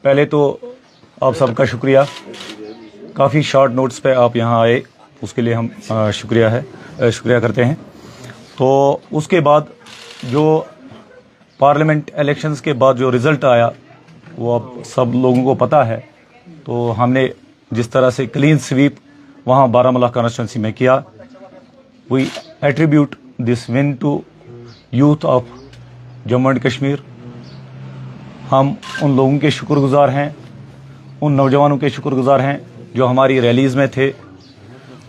पहले तो आप सबका शुक्रिया, काफ़ी शॉर्ट नोट्स पे आप यहाँ आए, उसके लिए हम शुक्रिया करते हैं। तो उसके बाद जो पार्लियामेंट इलेक्शंस के बाद जो रिज़ल्ट आया वो अब सब लोगों को पता है। तो हमने जिस तरह से क्लीन स्वीप वहाँ बारामूला कॉन्स्टिट्यूंसी में किया, we attribute this win to youth of Jammu and Kashmir. हम उन लोगों के शुक्रगुजार हैं, उन नौजवानों के शुक्रगुजार हैं जो हमारी रैलीज़ में थे,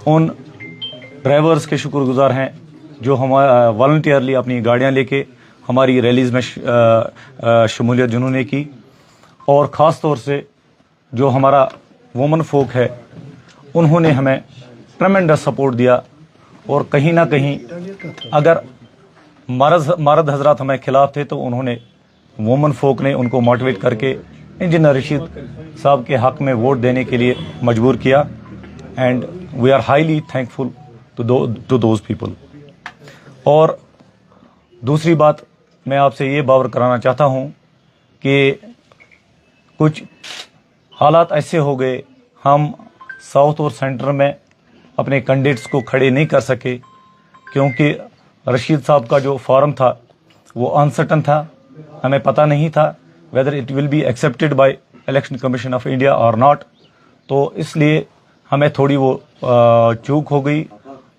उन ड्राइवर्स के शुक्रगुजार हैं जो हमारा वॉलंटियरली अपनी गाड़ियां लेके हमारी रैलीज़ में शमूलियत जिन्होंने की, और ख़ास तौर से जो हमारा वुमन फोक है उन्होंने हमें ट्रेमेंडस सपोर्ट दिया। और कहीं ना कहीं अगर मर्द हजरात हमें खिलाफ थे तो उन्होंने वुमन फोक ने उनको मोटिवेट करके इंजीनियर रशीद साहब के हक में वोट देने के लिए मजबूर किया। And we are highly thankful to those people. और दूसरी बात मैं आपसे ये बावर कराना चाहता हूँ कि कुछ हालात ऐसे हो गए, हम साउथ और सेंटर में अपने कैंडिडेट्स को खड़े नहीं कर सके क्योंकि रशीद साहब का जो फॉर्म था वो अनसर्टन था, हमें पता नहीं था whether it will be accepted by election commission of India और नॉट। तो इसलिए हमें थोड़ी वो चूक हो गई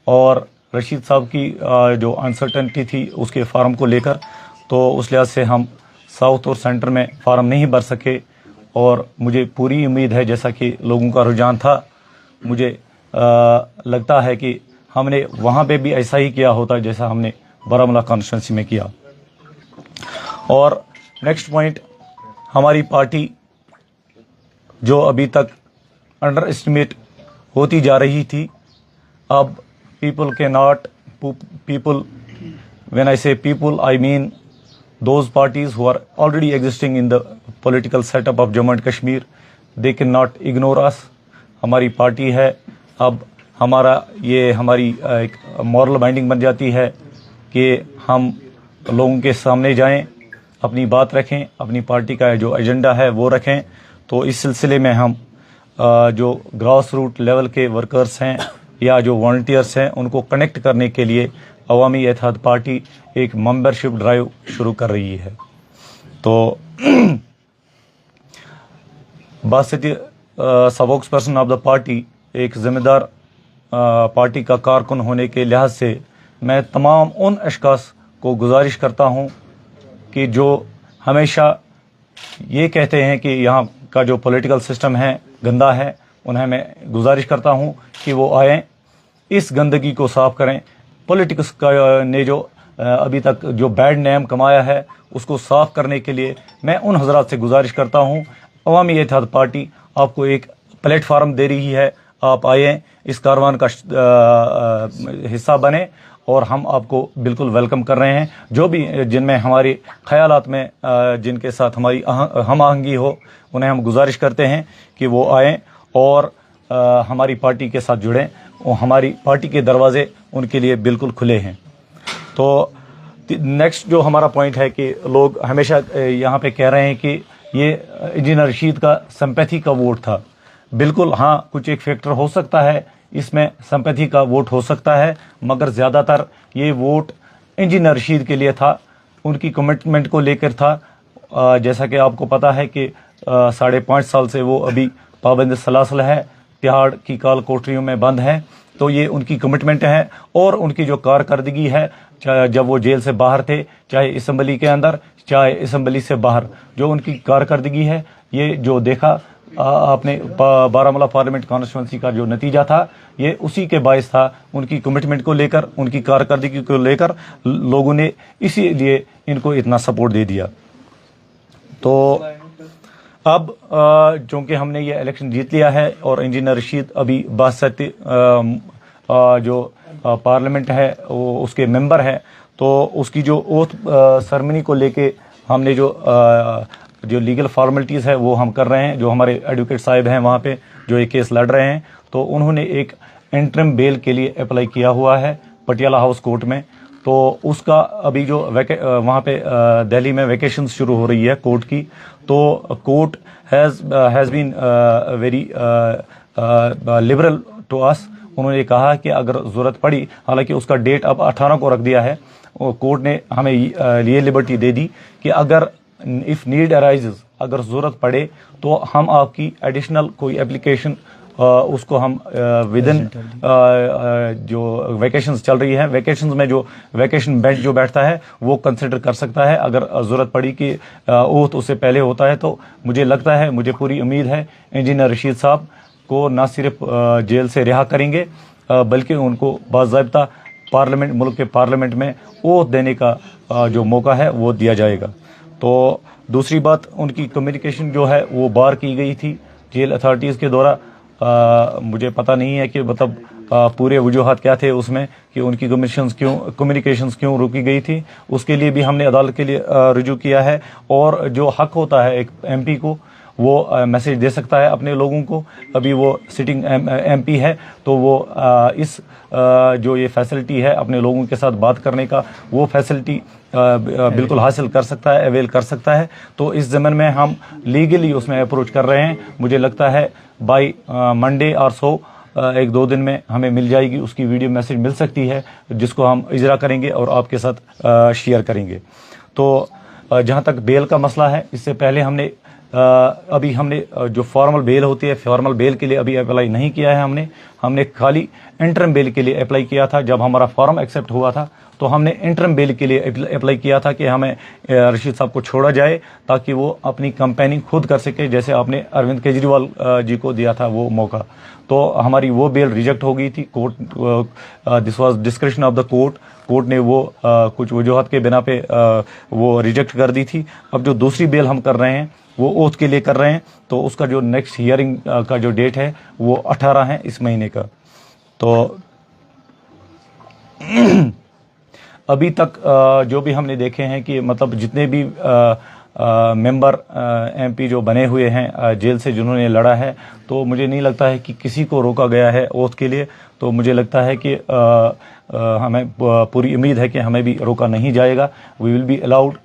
और रशीद साहब की जो अनसर्टनिटी थी उसके फार्म को लेकर, तो उस लिहाज से हम साउथ और सेंटर में फार्म नहीं भर सके। और मुझे पूरी उम्मीद है, जैसा कि लोगों का रुझान था, मुझे लगता है कि हमने वहाँ पे भी ऐसा ही किया होता जैसा हमने बारामूला कॉन्स्टिट्यूंसी में किया। और नेक्स्ट पॉइंट, हमारी पार्टी जो अभी तक अंडर एस्टिमेट होती जा रही थी, अब people cannot, people, when I say people, I mean those parties who are already existing in the political setup of Jammu and Kashmir, they cannot ignore us. हमारी पार्टी है, अब हमारी एक मॉरल बाइंडिंग बन जाती है कि हम लोगों के सामने जाएं, अपनी बात रखें, अपनी पार्टी का जो एजेंडा है वो रखें। तो इस सिलसिले में हम जो ग्रास रूट लेवल के वर्कर्स हैं या जो वॉलंटियर्स हैं उनको कनेक्ट करने के लिए अवामी इत्तेहाद पार्टी एक मेंबरशिप ड्राइव शुरू कर रही है। तो बासिटी spokesperson of the party, एक जिम्मेदार पार्टी का कारकुन होने के लिहाज से मैं तमाम उन अशखास को गुजारिश करता हूं कि जो हमेशा ये कहते हैं कि यहाँ का जो पॉलिटिकल सिस्टम है गंदा है, उन्हें मैं गुजारिश करता हूं कि वो आएँ, इस गंदगी को साफ करें। पॉलिटिक्स का ने जो अभी तक जो बैड नेम कमाया है उसको साफ करने के लिए मैं उन हजरात से गुजारिश करता हूं, अवामी इत्तेहाद पार्टी आपको एक प्लेटफार्म दे रही है, आप आएँ, इस कारवान का हिस्सा बने और हम आपको बिल्कुल वेलकम कर रहे हैं। जो भी जिनमें हमारे ख्यालात में जिनके साथ हमारी हम आहंगी हो, उन्हें हम गुजारिश करते हैं कि वो आएँ और हमारी पार्टी के साथ जुड़ें। हमारी पार्टी के दरवाजे उनके लिए बिल्कुल खुले हैं। तो नेक्स्ट जो हमारा पॉइंट है कि लोग हमेशा यहाँ पे कह रहे हैं कि ये इंजीनियर रशीद का सिंपैथी का वोट था। बिल्कुल हाँ, कुछ एक फैक्टर हो सकता है, इसमें सिंपैथी का वोट हो सकता है, मगर ज़्यादातर ये वोट इंजीनियर रशीद के लिए था, उनकी कमिटमेंट को लेकर था। जैसा कि आपको पता है कि 5.5 साल से वो अभी पाबंद सलासल है, तिहाड़ की काल कोठरियों में बंद है। तो ये उनकी कमिटमेंट है और उनकी जो कारकर्दगी है, जब वो जेल से बाहर थे, चाहे असम्बली के अंदर चाहे असम्बली से बाहर, जो उनकी कारकर्दगी है, ये जो देखा आपने बारामूला पार्लियामेंट कॉन्स्टिट्यूंसी का जो नतीजा था, ये उसी के बायस था। उनकी कमिटमेंट को लेकर, उनकी कारकर्दगी को लेकर लोगों ने इसीलिए इनको इतना सपोर्ट दे दिया। तो अब चूँकि हमने ये इलेक्शन जीत लिया है और इंजीनियर रशीद अभी 62 जो पार्लियामेंट है वो उसके मेंबर है, तो उसकी जो ओथ सेरेमनी को लेके हमने जो लीगल फॉर्मेलिटीज़ है वो हम कर रहे हैं। जो हमारे एडवोकेट साहब हैं वहाँ पे जो ये केस लड़ रहे हैं, तो उन्होंने एक इंटरिम बेल के लिए अप्लाई किया हुआ है पटियाला हाउस कोर्ट में। تو اس کا ابھی جو وہاں پہ دہلی میں ویکیشن شروع ہو رہی ہے کورٹ کی, تو court has been very liberal to us. انہوں نے کہا کہ اگر ضرورت پڑی, حالانکہ اس کا ڈیٹ اب 18 کو رکھ دیا ہے, کورٹ نے ہمیں یہ لبرٹی دے دی کہ اگر اف نیڈ ارائزز, اگر ضرورت پڑے تو ہم آپ کی ایڈیشنل کوئی اپلیکیشن اس کو ہم ود ان جو ویکیشنز چل رہی ہے, ویکیشنز میں جو ویکیشن بینچ جو بیٹھتا ہے وہ کنسیڈر کر سکتا ہے. اگر ضرورت پڑی کہ اوتھ اس سے پہلے ہوتا ہے, تو مجھے لگتا ہے, مجھے پوری امید ہے انجینئر رشید صاحب کو نہ صرف جیل سے رہا کریں گے بلکہ ان کو باضابطہ پارلیمنٹ, ملک کے پارلیمنٹ میں اوتھ دینے کا جو موقع ہے وہ دیا جائے گا. تو دوسری بات, ان کی کمیونیکیشن جو ہے وہ بار کی گئی تھی جیل اتھارٹیز کے دورہ. مجھے پتہ نہیں ہے کہ مطلب پورے وجوہات کیا تھے اس میں کہ ان کی کمیونیکیشنز کیوں روکی گئی تھی. اس کے لیے بھی ہم نے عدالت کے لیے رجوع کیا ہے, اور جو حق ہوتا ہے ایک ایم پی کو, وہ میسج دے سکتا ہے اپنے لوگوں کو. ابھی وہ سٹنگ ایم پی ہے, تو وہ اس جو یہ فیسلٹی ہے اپنے لوگوں کے ساتھ بات کرنے کا, وہ فیسلٹی بالکل حاصل کر سکتا ہے, اویل کر سکتا ہے. تو اس ضمن میں ہم لیگلی اس میں اپروچ کر رہے ہیں. مجھے لگتا ہے بائی منڈے اور سو, ایک دو دن میں ہمیں مل جائے گی, اس کی ویڈیو میسج مل سکتی ہے جس کو ہم اجرا کریں گے اور آپ کے ساتھ شیئر کریں گے. تو جہاں تک بیل کا مسئلہ ہے, اس سے پہلے ہم نے جو فارمل بیل ہوتی ہے, فارمل بیل کے لیے ابھی اپلائی نہیں کیا ہے. ہم نے خالی انٹرم بیل کے لیے اپلائی کیا تھا. جب ہمارا فارم ایکسیپٹ ہوا تھا تو ہم نے انٹرم بیل کے لیے اپلائی کیا تھا کہ ہمیں رشید صاحب کو چھوڑا جائے تاکہ وہ اپنی کمپیننگ خود کر سکے, جیسے آپ نے اروند کیجریوال جی کو دیا تھا وہ موقع. تو ہماری وہ بیل ریجیکٹ ہو گئی تھی. Court, this was discretion of the court. Court نے وہ کچھ وجوہات کے بنا پہ وہ ریجیکٹ کر دی تھی. اب جو دوسری بیل ہم کر رہے ہیں وہ اوتھ کے لیے کر رہے ہیں, تو اس کا جو نیکسٹ ہیئرنگ کا جو ڈیٹ ہے وہ 18 ہے اس مہینے کا. تو ابھی تک جو بھی ہم نے دیکھے ہیں کہ مطلب جتنے بھی ممبر ایم پی جو بنے ہوئے ہیں جیل سے, جنہوں نے لڑا ہے, تو مجھے نہیں لگتا ہے کہ کسی کو روکا گیا ہے اوتھ کے لیے. تو مجھے لگتا ہے کہ ہمیں پوری امید ہے کہ ہمیں بھی روکا نہیں جائے گا. We will be allowed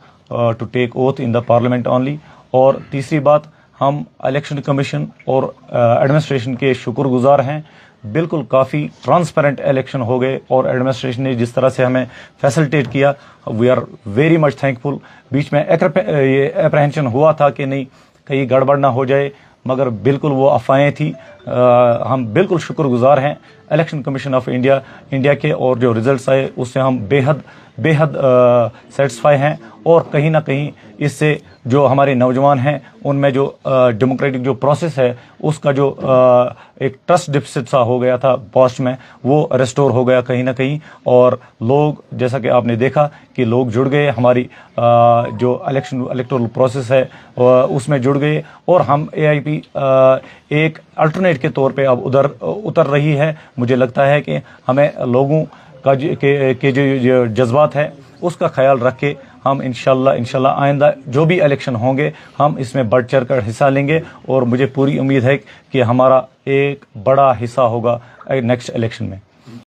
to take oath in the parliament only. اور تیسری بات, ہم الیکشن کمیشن اور ایڈمنسٹریشن کے شکر گزار ہیں. بالکل کافی ٹرانسپیرنٹ الیکشن ہو گئے, اور ایڈمنسٹریشن نے جس طرح سے ہمیں فیسلٹیٹ کیا, we are very much thankful. بیچ میں یہ اپریہنشن ہوا تھا کہ نہیں کہیں گڑبڑ نہ ہو جائے, مگر بالکل وہ افواہیں تھی. ہم بالکل شکر گزار ہیں الیکشن کمیشن آف انڈیا کے, اور جو ریزلٹس آئے اس سے ہم بے حد سیٹسفائی ہیں. اور کہیں نہ کہیں اس سے جو ہمارے نوجوان ہیں ان میں جو ڈیموکریٹک جو پروسیس ہے اس کا جو ایک ٹرسٹ ڈیفیسٹ سا ہو گیا تھا پاسٹ میں, وہ ریسٹور ہو گیا کہیں نہ کہیں. اور لوگ, جیسا کہ آپ نے دیکھا کہ لوگ جڑ گئے, ہماری جو الیکٹورل پروسیس ہے اس میں جڑ گئے, اور ہم AIP ایک الٹرنیٹ کے طور پہ اب اتر رہی ہے. مجھے لگتا ہے کہ ہمیں لوگوں کا کے جو جذبات ہے اس کا خیال رکھ کے ہم انشاءاللہ آئندہ جو بھی الیکشن ہوں گے ہم اس میں بڑھ چڑھ کر حصہ لیں گے. اور مجھے پوری امید ہے کہ ہمارا ایک بڑا حصہ ہوگا نیکسٹ الیکشن میں.